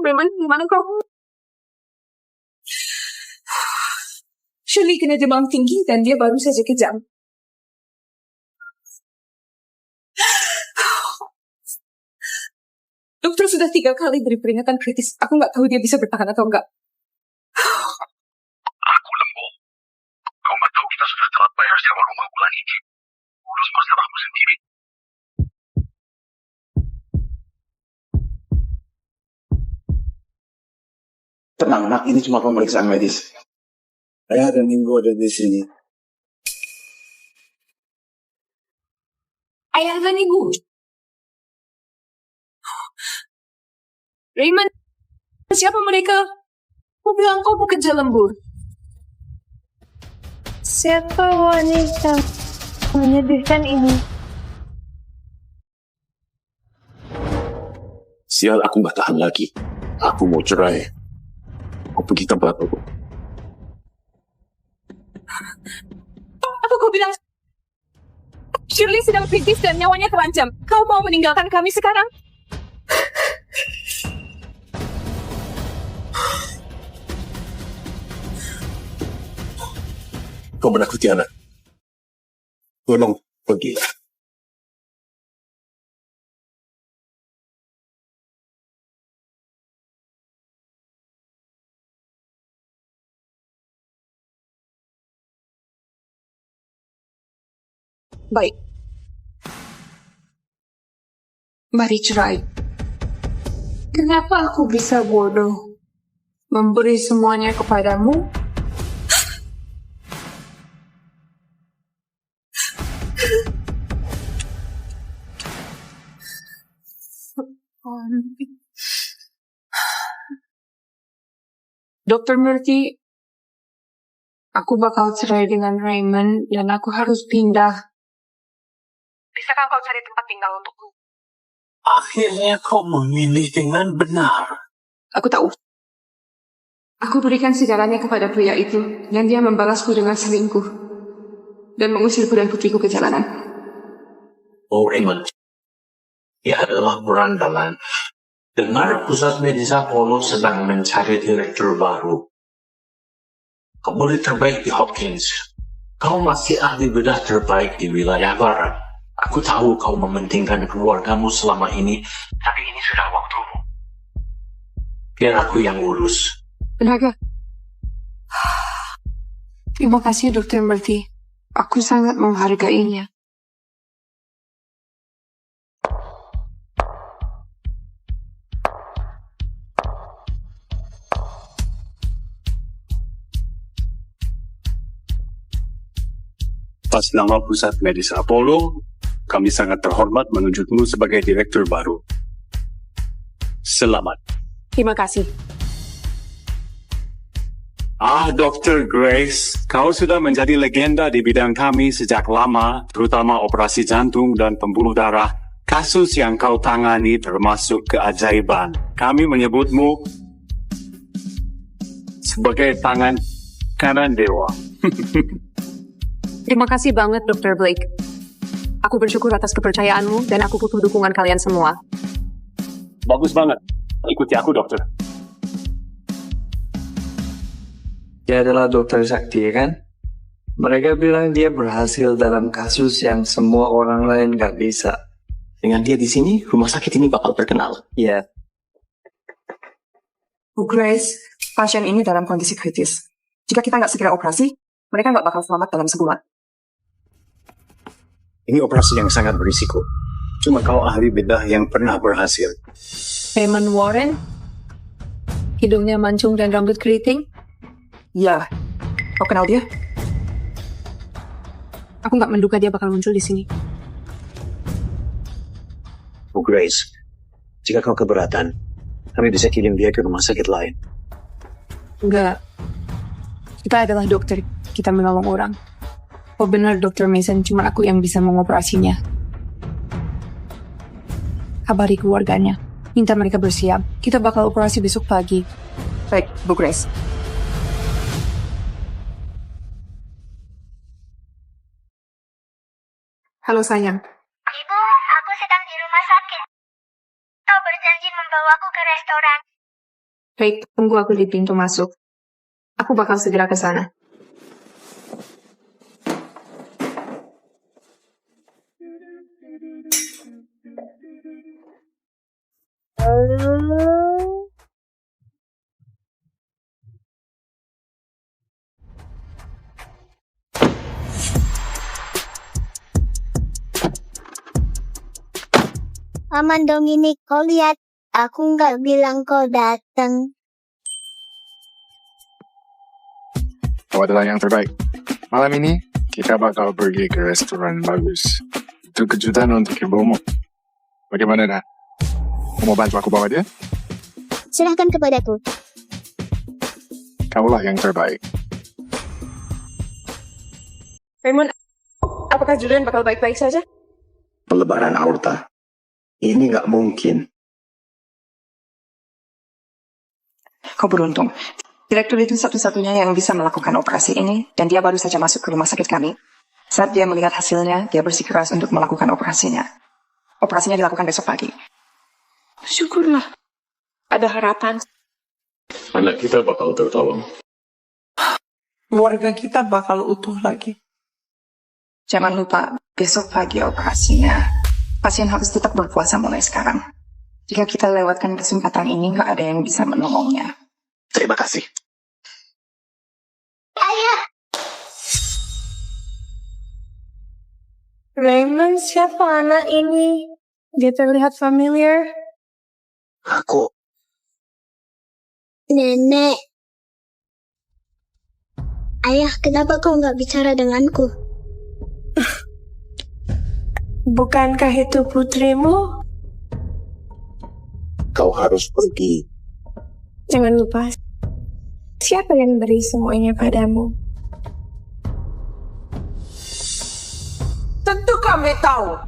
Raymond, gimana kau? Shirley kena demam tinggi dan dia baru saja kejang. Dokter sudah 3 kali beri peringatan kritis. Aku nggak tahu dia bisa bertahan atau enggak. Aku lembu. Kau nggak tahu kita sudah telat bayar sewa rumah bulan ini. Urus masalahmu sendiri. Tenang, nak. Ini cuma pemeriksaan medis. Ayah dan Minggu ada di sini. Ayah dan ibu. Raymond, siapa mereka? Kau bilang kau bekerja lembur. Siapa wanita menyedihkan ini? Sial, aku nggak tahan lagi. Aku mau cerai. Aku pergi tempat aku. Apa kau bilang? Shirley sedang kritis dan nyawanya terancam. Kau mau meninggalkan kami sekarang? Kau menakuti anak. Tolong pergi. Baik. Mari cerai. Kenapa aku bisa bodoh? Memberi semuanya kepadamu? Dr. Murthy, aku bakal cerai dengan Raymond dan aku harus pindah. Bisakah kau cari tempat tinggal untukku? Akhirnya kau memilih dengan benar. Aku tahu. Aku berikan segalanya kepada pria itu dan dia membalasku dengan selingkuh dan mengusirku dan putriku ke jalanan. Oh Raymond, dia adalah berandalan. Dengar pusat medis Apollo sedang mencari direktur baru. Kau boleh terbaik di Hopkins. Kau masih ahli bedah terbaik di wilayah barat. Aku tahu kau mementingkan keluargamu selama ini, tapi ini sudah waktumu. Biar aku yang urus. Benar. Terima kasih Dr. Murthy. Aku sangat menghargainya. Atas nama Pusat Medis Apollo, kami sangat terhormat menunjukmu sebagai direktur baru. Selamat. Terima kasih. Dr. Grace, kau sudah menjadi legenda di bidang kami sejak lama, terutama operasi jantung dan pembuluh darah. Kasus yang kau tangani termasuk keajaiban. Kami menyebutmu sebagai tangan kanan dewa. Terima kasih banget Dr. Blake. Aku bersyukur atas kepercayaanmu dan aku butuh dukungan kalian semua. Bagus banget. Ikuti aku, dokter. Dia adalah dokter Sakti, kan? Mereka bilang dia berhasil dalam kasus yang semua orang lain gak bisa. Dengan dia di sini, rumah sakit ini bakal terkenal. Iya. Bu Grace, pasien ini dalam kondisi kritis. Jika kita nggak segera operasi, mereka nggak bakal selamat dalam sebulan. Ini operasi yang sangat berisiko. Cuma kau ahli bedah yang pernah berhasil. Raymond Warren? Hidungnya mancung dan rambut keriting? Ya. Kau kenal dia? Aku nggak menduga dia bakal muncul di sini. Bu Grace, jika kau keberatan, kami bisa kirim dia ke rumah sakit lain. Enggak. Kita adalah dokter. Kita menolong orang. Oh benar Dr. Mason, cuma aku yang bisa mengoperasinya. Kabari keluarganya. Minta mereka bersiap. Kita bakal operasi besok pagi. Baik, Bu Grace. Halo sayang. Ibu, aku sedang di rumah sakit. Kau berjanji membawaku ke restoran. Baik, tunggu aku di pintu masuk. Aku bakal segera ke sana. Paman Dominik, kau lihat, aku nggak bilang kau datang. Kau adalah yang terbaik. Malam ini, kita bakal pergi ke restoran bagus. Itu kejutan untuk ibumu. Bagaimana, Nak? Kau mau bantu aku bawa dia? Serahkan kepadaku. Kaulah yang terbaik. Raymond, apakah Julian bakal baik-baik saja? Pelebaran aorta. Ini nggak mungkin. Kau beruntung. Direktur itu satu-satunya yang bisa melakukan operasi ini, dan dia baru saja masuk ke rumah sakit kami. Saat dia melihat hasilnya, dia bersikeras untuk melakukan operasinya. Operasinya dilakukan besok pagi. Syukurlah. Ada harapan. Anak kita bakal tertolong. Keluarga kita bakal utuh lagi. Jangan lupa, besok pagi operasinya. Pasien harus tetap berpuasa mulai sekarang. Jika kita lewatkan kesempatan ini, nggak ada yang bisa menolongnya. Terima kasih. Raymond, siapa anak ini? Dia terlihat familiar. Aku Nenek. Ayah, kenapa kau nggak bicara denganku? Bukankah itu putrimu? Kau harus pergi. Jangan lupa, siapa yang beri semuanya padamu? Tentu kami tahu.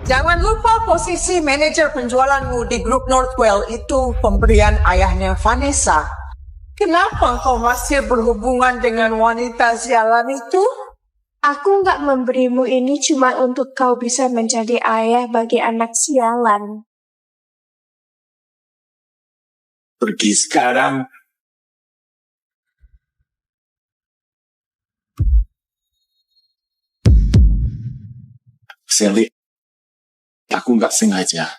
Jangan lupa posisi manajer penjualanmu di grup Northwell itu pemberian ayahnya Vanessa. Kenapa kau masih berhubungan dengan wanita sialan itu? Aku nggak memberimu ini cuma untuk kau bisa menjadi ayah bagi anak sialan. Pergi sekarang. Sally, aku nggak sengaja.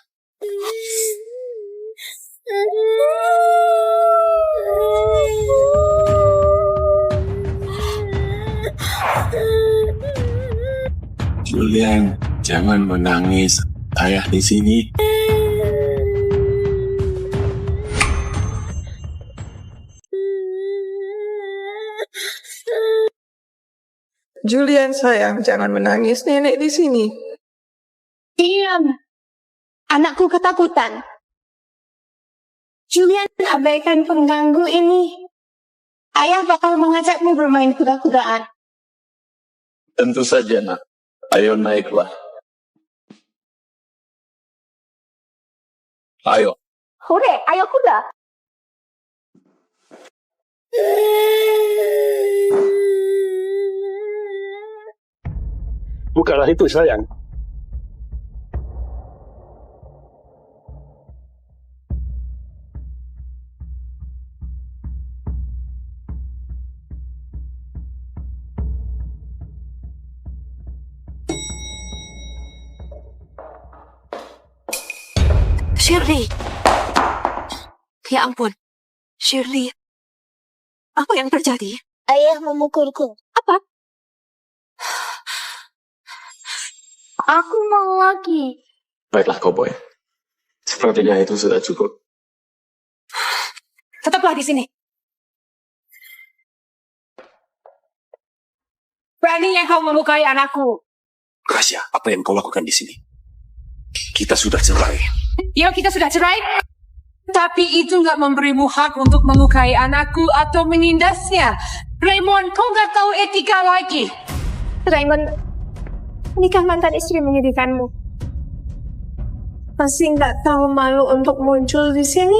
Julian, jangan menangis. Ayah di sini. Julian sayang, jangan menangis, nenek di sini. Diam. Anakku ketakutan. Julian, abaikan pengganggu ini. Ayah bakal mengajakmu bermain kuda-kudaan. Tentu saja, Nak. Ayo naiklah. Ayo. Hore, ayo kuda. Bukanlah itu, sayang. Shirley. Ya ampun. Shirley. Apa yang terjadi? Ayah memukulku. Apa? Aku mau lagi. Baiklah, cowboy. Sepertinya itu sudah cukup. Tetaplah di sini. Beraninya kau melukai anakku. Gracia, apa yang kau lakukan di sini? Kita sudah cerai. Ya, kita sudah cerai. Tapi itu nggak memberimu hak untuk melukai anakku atau menindasnya. Raymond, kau nggak tahu etika lagi. Raymond, nikah mantan istri menyedihkanmu. Masih nggak tahu malu untuk muncul di sini?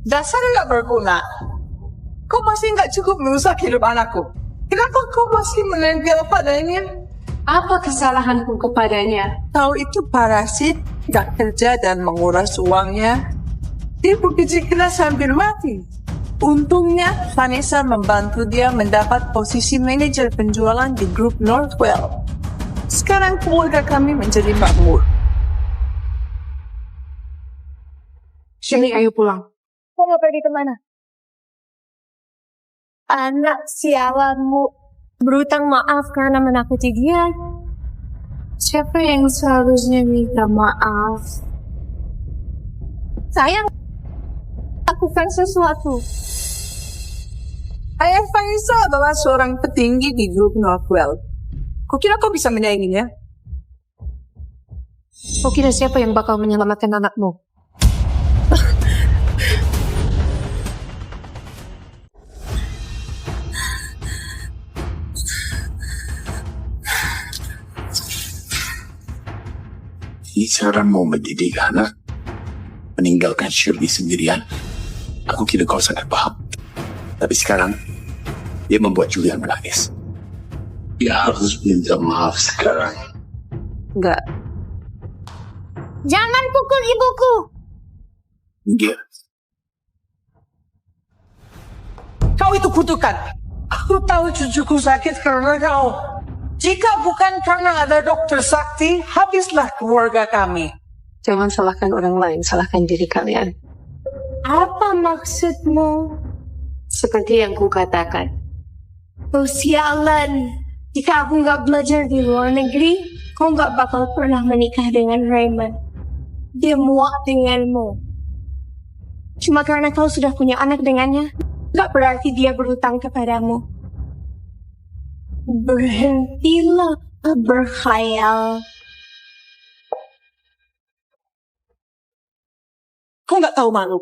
Dasar nggak berguna. Kau masih nggak cukup merusak hidup anakku. Kenapa kau masih menempel padanya? Apa kesalahanku kepadanya? Kau itu parasit, nggak kerja dan menguras uangnya. Dia bekerja keras hampir mati. Untungnya, Vanessa membantu dia mendapat posisi manajer penjualan di grup Northwell. Sekarang keluarga kami menjadi makmur. Shirley, ayo pulang. Kau mau pergi kemana? Anak sialanmu berutang maaf karena menakuti dia. Siapa yang seharusnya minta maaf? Saya lakukan sesuatu. Ayah Vanessa adalah seorang petinggi di grup Northwell. Kau kira kau bisa menyainginya? Kau kira siapa yang bakal menyelamatkan anakmu? Ini cara mau mendidik anak, meninggalkan Shirley sendirian. Aku kira kau sangat paham. Tapi sekarang, dia membuat Julian menangis. Dia harus minta maaf sekarang. Enggak. Jangan pukul ibuku. Dia. Kau itu kutukan. Aku tahu cucuku sakit karena kau. Jika bukan karena ada dokter sakti, habislah keluarga kami. Jangan salahkan orang lain, salahkan diri kalian. Apa maksudmu? Seperti yang kukatakan. Oh sialan. Jika aku nggak belajar di luar negeri, kau nggak bakal pernah menikah dengan Raymond. Dia muak denganmu. Cuma karena kau sudah punya anak dengannya, nggak berarti dia berhutang kepadamu. Berhentilah berkhayal. Kau nggak tahu malu.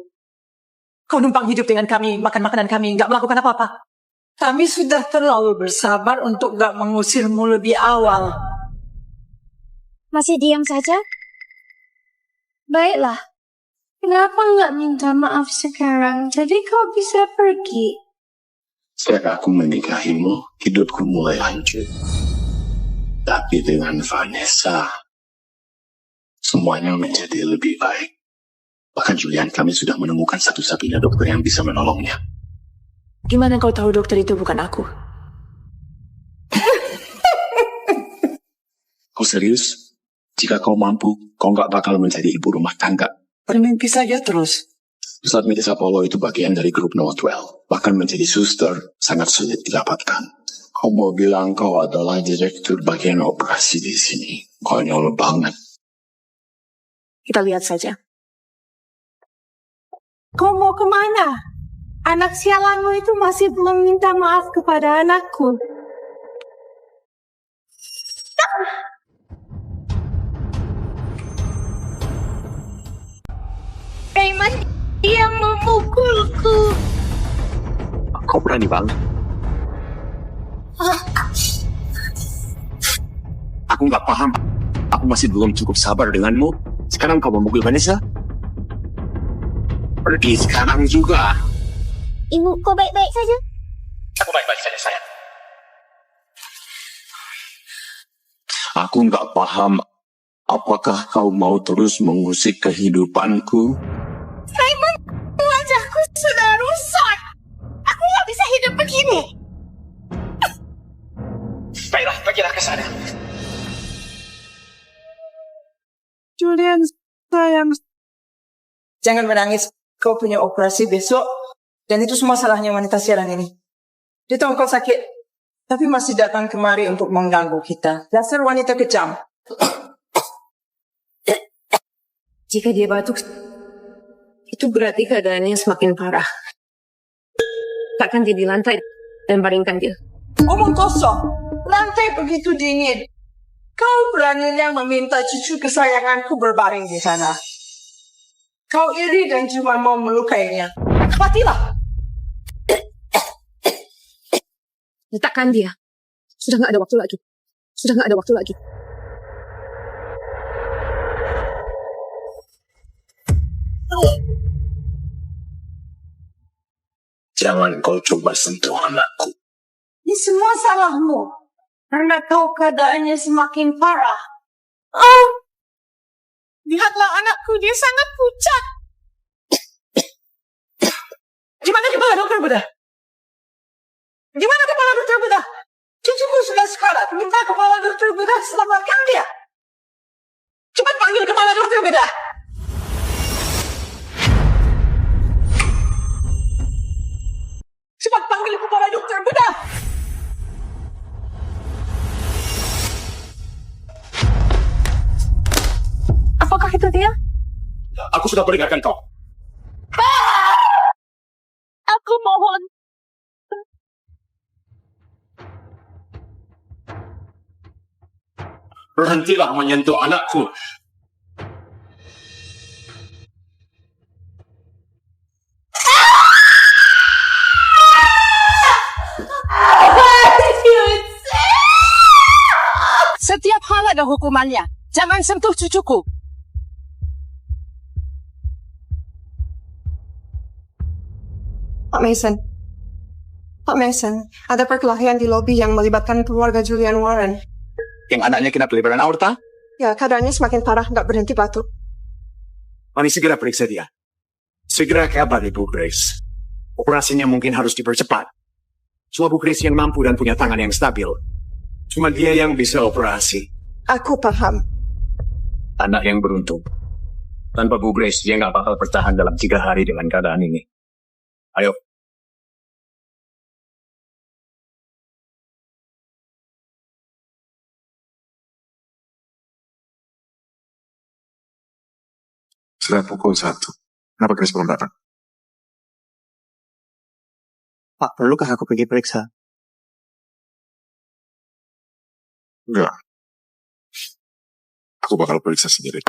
Kau numpang hidup dengan kami, makan makanan kami, nggak melakukan apa-apa. Kami sudah terlalu bersabar untuk nggak mengusirmu lebih awal. Masih diam saja? Baiklah. Kenapa nggak minta maaf sekarang? Jadi kau bisa pergi. Sejak aku menikahimu, hidupku mulai hancur. Tapi dengan Vanessa, semuanya menjadi lebih baik. Bahkan Julian, kami sudah menemukan satu-satunya dokter yang bisa menolongnya. Gimana kau tahu dokter itu bukan aku? Kau serius? Jika kau mampu, kau nggak bakal menjadi ibu rumah tangga. Bermimpi saja terus. Pusat medis Apollo itu bagian dari grup Northwell. Bahkan menjadi suster sangat sulit didapatkan. Kau mau bilang kau adalah direktur bagian operasi di sini. Konyol banget. Kita lihat saja. Kau mau kemana? Anak sialanmu itu masih belum minta maaf kepada anakku. Raymond, dia memukulku. Kau berani banget. Aku nggak paham. Aku masih belum cukup sabar denganmu. Sekarang kau memukul Vanessa? Pergi sekarang juga. Ibu, kau baik-baik saja? Aku baik-baik saja, sayang. Aku nggak paham. Apakah kau mau terus mengusik kehidupanku? Raymond, wajahku sudah rusak. Aku nggak bisa hidup begini. Baiklah, pergilah ke sana. Julian, sayang. Jangan menangis. Kau punya operasi besok. Dan itu semua salahnya wanita siaran ini. Dia tahu kau sakit. Tapi masih datang kemari untuk mengganggu kita. Dasar wanita kejam. Jika dia batuk, itu berarti keadaannya semakin parah. Takkan dia di lantai dan baringkan dia. Omong kosong. Lantai begitu dingin. Kau beraninya meminta cucu kesayanganku berbaring di sana. Kau iri dan cuma mau melukainya. Matilah. Letakkan dia. Sudah nggak ada waktu lagi. Sudah nggak ada waktu lagi. Jangan kau coba sentuh anakku. Ini semua salahmu. Karena kau keadaannya semakin parah. Oh, lihatlah anakku, dia sangat pucat. dokter bedah? Gimana kepala dokter bedah? Cucuku sudah sekarat. Minta kepala dokter bedah selamatkan dia. Cepat panggil kepala dokter bedah. Cepat panggil kepala dokter bedah. Apakah itu dia? Aku sudah peringatkan kau. Aku mohon. Berhentilah menyentuh anakku. Setiap hal ada hukumannya. Jangan sentuh cucuku. Pak Mason. Pak Mason, ada perkelahian di lobi yang melibatkan keluarga Julian Warren. Yang anaknya kena pelebaran aorta? Ya, keadaannya semakin parah, nggak berhenti batuk. Mari segera periksa dia. Segera kabar Ibu Grace. Operasinya mungkin harus dipercepat. Cuma Bu Grace yang mampu dan punya tangan yang stabil. Cuma dia yang bisa operasi. Aku paham. Anak yang beruntung. Tanpa Bu Grace, dia nggak bakal bertahan dalam 3 hari dengan keadaan ini. Ayo. Sudah pukul 1. Kenapa Grace belum datang? Pak, perlukah aku pergi periksa? Enggak. Aku bakal periksa sendiri.